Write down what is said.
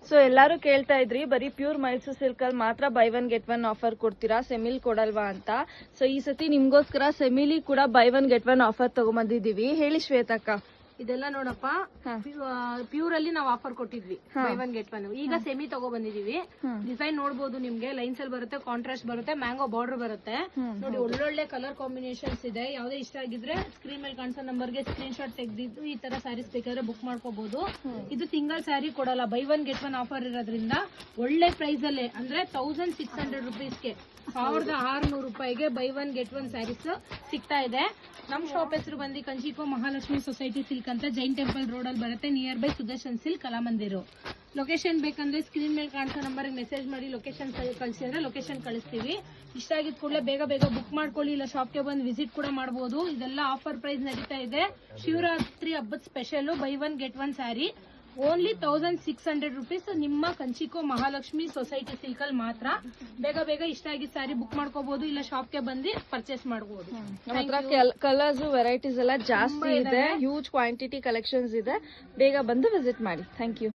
So ಎಲ್ಲಾರು ಕೇಳ್ತಾ ಇದ್ರಿ ಬರೀ ಪ್ಯೂರ್ ಮೈಸೂರು ಸಿಲ್ಕ್ ಅಲ್ಲಿ ಮಾತ್ರ by one get one offer ಕೊಡ್ತೀರಾ, ಸೆಮಿಲ್ ಕೊಡಲ್ವಾ ಅಂತ. ಸೊ ಈ ಸತಿ ನಿಮ್ಗೋಸ್ಕರ ಸೆಮಿಲಿ ಕೂಡ buy one get one offer ತಗೊಂಬಂದಿದೀವಿ. ಹೇಳಿ ಶ್ವೇತಕ್ಕ. ಇದೆಲ್ಲ ನೋಡಪ್ಪ ಪ್ಯೂರ್ ಅಲ್ಲಿ ನಾವು ಆಫರ್ ಕೊಟ್ಟಿದ್ವಿ ಬೈ ಒನ್ ಗೆಟ್ ಒನ್. ಈಗ ಸೆಮಿ ತಗೋ ಬಂದಿದೀವಿ. ಡಿಸೈನ್ ನೋಡಬಹುದು, ನಿಮ್ಗೆ ಲೈನ್ಸ್ ಅಲ್ಲಿ ಬರುತ್ತೆ, ಕಾಂಟ್ರಾಸ್ಟ್ ಬರುತ್ತೆ, ಮ್ಯಾಂಗೋ ಬಾರ್ಡರ್ ಬರುತ್ತೆ. ನೋಡಿ ಒಳ್ಳೊಳ್ಳೆ ಕಲರ್ ಕಾಂಬಿನೇಷನ್ಸ್ ಇದೆ. ಯಾವ್ದೇ ಇಷ್ಟ ಆಗಿದ್ರೆ ಸ್ಕ್ರೀನ್ ಮೇಲೆ ಕಾಣಿಸೋ ನಂಬರ್ ಗೆ ಸ್ಕ್ರೀನ್ ಶಾಟ್ ತೆಗೆದಿದ್ದು ಈ ತರ ಸ್ಯಾರೀಸ್ ಬೇಕಾದ್ರೆ ಬುಕ್ ಮಾಡ್ಕೋಬಹುದು. ಇದು ಸಿಂಗಲ್ ಸ್ಯಾರಿ ಕೊಡಲ್ಲ, buy one get one offer ಇರೋದ್ರಿಂದ ಒಳ್ಳೆ ಪ್ರೈಸ್ ಅಲ್ಲೇ ಅಂದ್ರೆ 1600 rupeesಗೆ 1600 ರೂಪಾಯಿಗೆ buy one get one saris ಸಿಗ್ತಾ ಇದೆ. ನಮ್ ಶಾಪ್ ಹೆಸರು ಬಂದು ಕಂಚಿಕೋ ಮಹಾಲಕ್ಷ್ಮಿ ಸೊಸೈಟಿ ಸಿಲ್ಕ್ ಅಂತ, ಜೈನ್ ಟೆಂಪಲ್ ರೋಡ್ ಅಲ್ಲಿ ಬರುತ್ತೆ, near by Sudarshan silk Kalamandir. Location ಬೇಕಂದ್ರೆ ಸ್ಕ್ರೀನ್ ಮೇಲೆ ಕಾಣಿಸೋ ನಂಬರ್ ಮೆಸೇಜ್ ಮಾಡಿ ಲೊಕೇಶನ್ ಕಳಿಸಿ ಅಂದ್ರೆ ಲೊಕೇಶನ್ ಕಳಿಸ್ತೀವಿ. ಇಷ್ಟ ಆಗಿದ್ ಕೂಡಲೇ ಬೇಗ ಬುಕ್ ಮಾಡ್ಕೊಳ್ಳಿ, ಇಲ್ಲ ಶಾಪ್ಗೆ ಬಂದು ವಿಸಿಟ್ ಕೂಡ ಮಾಡಬಹುದು. ಇದೆಲ್ಲ ಆಫರ್ ಪ್ರೈಸ್ ನಡೀತಾ ಇದೆ. ಶಿವರಾತ್ರಿ ಹಬ್ಬದ special by one get one sari only 1600 rupees. ನಿಮ್ಮ ಕಂಚಿಕೋ ಮಹಾಲಕ್ಷ್ಮಿ ಸೊಸೈಟಿ ಸಿಲ್ಕ್ ಅಲ್ಲಿ ಮಾತ್ರ. ಬೇಗ ಇಷ್ಟ ಆಗಿದ್ ಸ್ಯಾರಿ ಬುಕ್ ಮಾಡ್ಕೋಬಹುದು, ಇಲ್ಲ ಶಾಪ್ಗೆ ಬಂದು ಪರ್ಚೇಸ್ ಮಾಡಬಹುದು. ಕಲರ್ಸ್ ವೆರೈಟೀಸ್ ಎಲ್ಲ ಜಾಸ್ತಿ ಇದೆ, ಹ್ಯೂಜ್ ಕ್ವಾಂಟಿಟಿ ಕಲೆಕ್ಷನ್ಸ್ ಇದೆ. ಬೇಗ ಬಂದು ವಿಸಿಟ್ ಮಾಡಿ. Thank you.